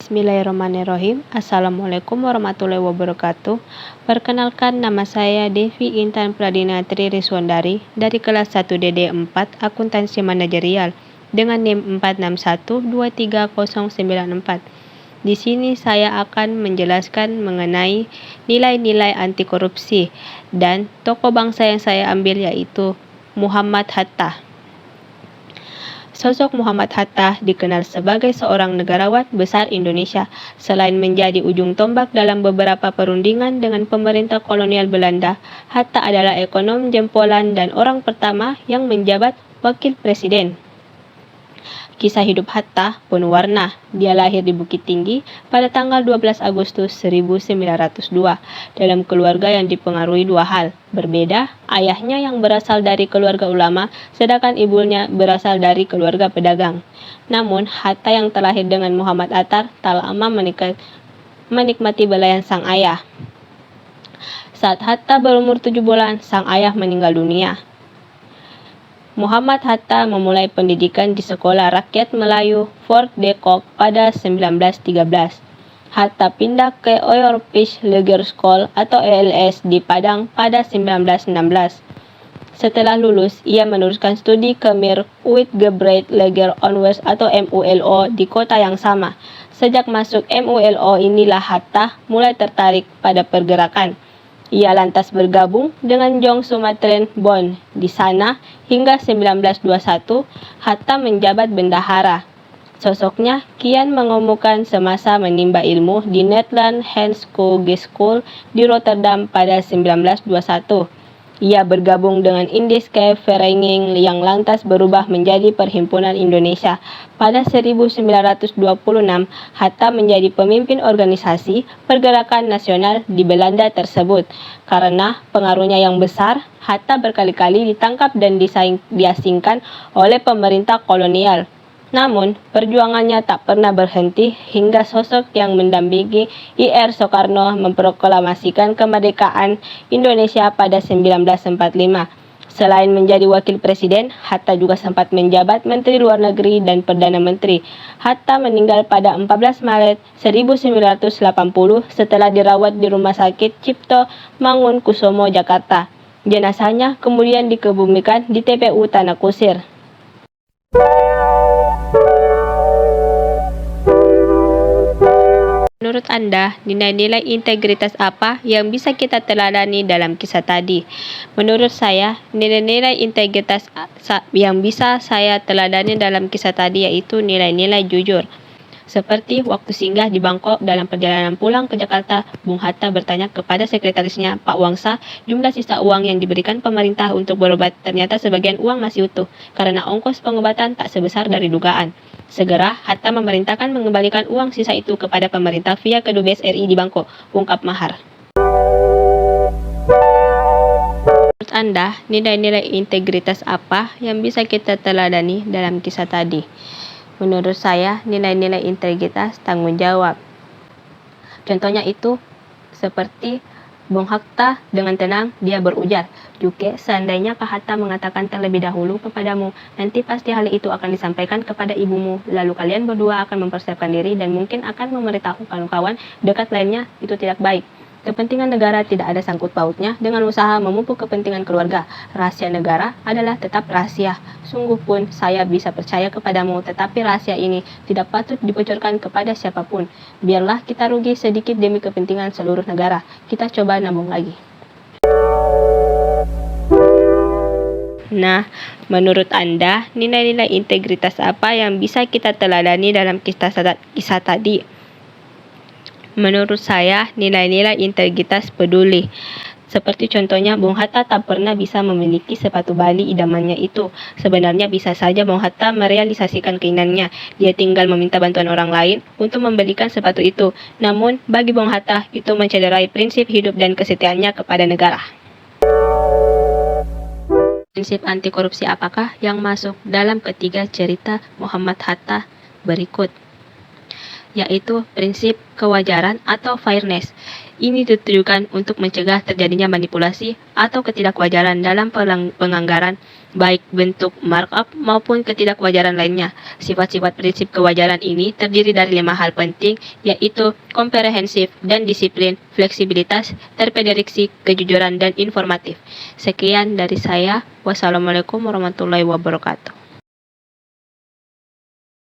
Bismillahirrahmanirrahim. Assalamualaikum warahmatullahi wabarakatuh. Perkenalkan, nama saya Devi Intan Pradinatri Riswandari dari kelas 1 DD 4 Akuntansi Manajerial dengan NIM 46123094. Di sini saya akan menjelaskan mengenai nilai-nilai anti korupsi dan tokoh bangsa yang saya ambil yaitu Muhammad Hatta. Sosok Muhammad Hatta dikenal sebagai seorang negarawan besar Indonesia. Selain menjadi ujung tombak dalam beberapa perundingan dengan pemerintah kolonial Belanda, Hatta adalah ekonom jempolan dan orang pertama yang menjabat wakil presiden. Kisah hidup Hatta penuh warna. Dia lahir di Bukit Tinggi pada tanggal 12 Agustus 1902 dalam keluarga yang dipengaruhi dua hal. Berbeda, ayahnya yang berasal dari keluarga ulama, sedangkan ibunya berasal dari keluarga pedagang. Namun, Hatta yang terlahir dengan Muhammad Attar tak lama menikmati belayan sang ayah. Saat Hatta berumur 7 bulan, sang ayah meninggal dunia. Muhammad Hatta memulai pendidikan di Sekolah Rakyat Melayu Fort de Kock pada 1913. Hatta pindah ke Europees Leger School atau ELS di Padang pada 1916. Setelah lulus, ia meneruskan studi ke Mir Uitgebreid Leger Onwes atau MULO di kota yang sama. Sejak masuk MULO inilah Hatta mulai tertarik pada pergerakan. Ia lantas bergabung dengan Jong Sumatren Bond. Di sana, hingga 1921, Hatta menjabat bendahara. Sosoknya kian mengemuka semasa menimba ilmu di Netherlands Hogeschool di Rotterdam pada 1921. Ia bergabung dengan Indiske Vereniging yang lantas berubah menjadi Perhimpunan Indonesia. Pada 1926, Hatta menjadi pemimpin organisasi pergerakan nasional di Belanda tersebut. Karena pengaruhnya yang besar, Hatta berkali-kali ditangkap dan diasingkan oleh pemerintah kolonial. Namun, perjuangannya tak pernah berhenti hingga sosok yang mendampingi Ir Soekarno memproklamasikan kemerdekaan Indonesia pada 1945. Selain menjadi wakil presiden, Hatta juga sempat menjabat Menteri Luar Negeri dan Perdana Menteri. Hatta meninggal pada 14 Maret 1980 setelah dirawat di Rumah Sakit Cipto Mangunkusumo, Jakarta. Jenazahnya kemudian dikebumikan di TPU Tanah Kusir. Menurut Anda, nilai-nilai integritas apa yang bisa kita teladani dalam kisah tadi? Menurut saya, nilai-nilai integritas yang bisa saya teladani dalam kisah tadi yaitu nilai-nilai jujur. Seperti waktu singgah di Bangkok dalam perjalanan pulang ke Jakarta, Bung Hatta bertanya kepada sekretarisnya, Pak Wangsa, jumlah sisa uang yang diberikan pemerintah untuk berobat. Ternyata sebagian uang masih utuh, karena ongkos pengobatan tak sebesar dari dugaan. Segera, Hatta memerintahkan mengembalikan uang sisa itu kepada pemerintah via Kedubes RI di Bangkok, ungkap Mahar. Menurut Anda, nilai-nilai integritas apa yang bisa kita teladani dalam kisah tadi? Menurut saya, nilai-nilai integritas tanggung jawab. Contohnya itu seperti Bung Hatta dengan tenang dia berujar, Juke, seandainya Kak Hatta mengatakan terlebih dahulu kepadamu, nanti pasti hal itu akan disampaikan kepada ibumu, lalu kalian berdua akan mempersiapkan diri dan mungkin akan memberitahu kawan-kawan dekat lainnya itu tidak baik. Kepentingan negara tidak ada sangkut pautnya dengan usaha memupuk kepentingan keluarga. Rahasia negara adalah tetap rahasia. Sungguh pun saya bisa percaya kepadamu, tetapi rahasia ini tidak patut dibocorkan kepada siapapun. Biarlah kita rugi sedikit demi kepentingan seluruh negara. Kita coba nabung lagi. Nah, menurut Anda, nilai-nilai integritas apa yang bisa kita teladani dalam kisah tadi? Menurut saya, nilai-nilai integritas peduli. Seperti contohnya, Bung Hatta tak pernah bisa memiliki sepatu Bali idamannya itu. Sebenarnya bisa saja Bung Hatta merealisasikan keinginannya. Dia tinggal meminta bantuan orang lain untuk membelikan sepatu itu. Namun, bagi Bung Hatta, itu mencederai prinsip hidup dan kesetiaannya kepada negara. Prinsip anti korupsi apakah yang masuk dalam ketiga cerita Muhammad Hatta berikut? Yaitu prinsip kewajaran atau fairness. Ini ditujukan untuk mencegah terjadinya manipulasi atau ketidakwajaran dalam penganggaran, baik bentuk markup maupun ketidakwajaran lainnya. Sifat-sifat prinsip kewajaran ini terdiri dari 5 hal penting, yaitu komprehensif dan disiplin, fleksibilitas, terprediksi, kejujuran, dan informatif. Sekian dari saya. Wassalamualaikum warahmatullahi wabarakatuh.